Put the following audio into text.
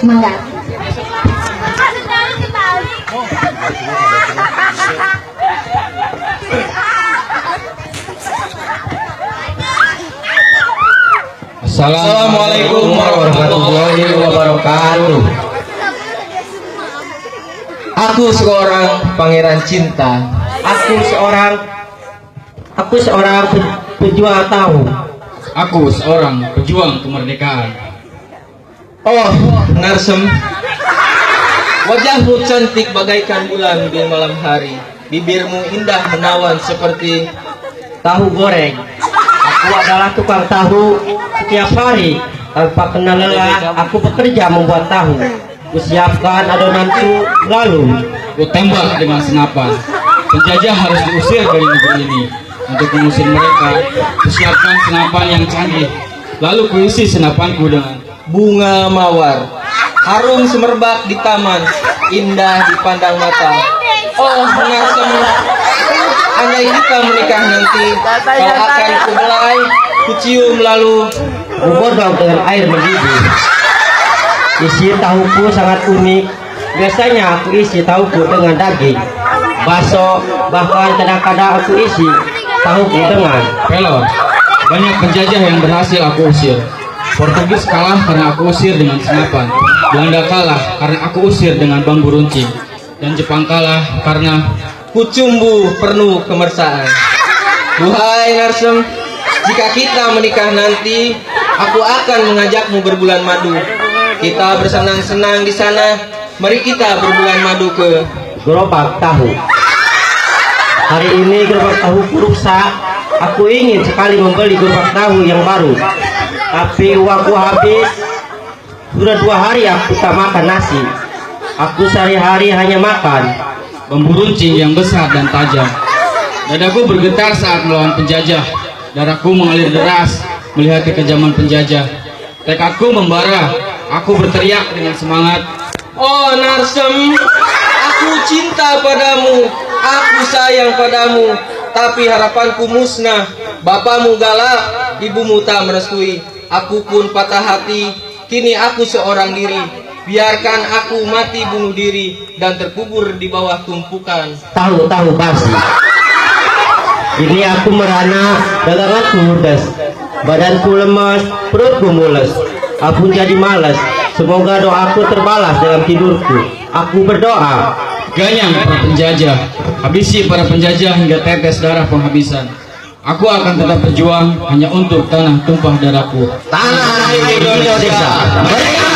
Mangga. Assalamualaikum warahmatullahi wabarakatuh. Aku seorang pangeran cinta. Aku seorang pejuang tahu. Aku seorang pejuang kemerdekaan. Oh, Narsem, wajahmu cantik bagaikan bulan di malam hari. Bibirmu indah menawan seperti Tahu goreng. Aku adalah tukang tahu setiap hari. Tanpa kenal lelah, aku bekerja membuat tahu. Kusiapkan adonanku, lalu Ku tembak dengan senapan. Penjajah harus diusir dari negeri ini. Untuk mengusir mereka, kusiapkan senapan yang canggih. Lalu kuisi senapanku dengan bunga mawar, harum semerbak di taman, indah dipandang mata. Oh, Narsem, andai kita menikah nanti, kau akan kubelai, kucium lalu. kubodok dengan air mendidih. Isi tahuku sangat unik. Biasanya aku isi tahuku dengan daging, bakso, bahkan kadang-kadang aku isi tahuku dengan pelor. Banyak penjajah yang berhasil aku usir. Portugis kalah karena aku usir dengan senapan. Belanda kalah karena aku usir dengan bambu runcing. Dan Jepang kalah karena Kucumbu penuh kemersaan. Duhai Narsem, jika kita menikah nanti, aku akan mengajakmu berbulan madu. Kita bersenang-senang di sana. Mari kita berbulan madu ke gerobak tahu. Hari ini gerobak tahuku rusak. Aku ingin sekali membeli gerobak tahu yang baru, tapi uangku habis. Sudah 2 hari aku tak makan nasi. Aku sehari-hari hanya makan bambu runcing yang besar dan tajam. Dadaku bergetar saat melawan penjajah. Darahku mengalir deras melihat kekejaman penjajah. Tekadku membara. Aku berteriak dengan semangat. Oh Narsem, aku cinta padamu, aku sayang padamu, tapi harapanku musnah. Bapamu galak, ibumu tak merestui. Aku pun patah hati, kini aku seorang diri. Biarkan aku mati bunuh diri dan terkubur di bawah tumpukan tahu-tahu basi. Ini aku merana, daganganku ludes, badanku lemas, perutku mules. Aku jadi malas. Semoga doaku terbalas dalam tidurku. Aku berdoa. Ganyang para penjajah, habisi para penjajah hingga tetes darah penghabisan. Aku akan tetap berjuang hanya untuk tanah tumpah darahku. Tanah Indonesia. Merdeka!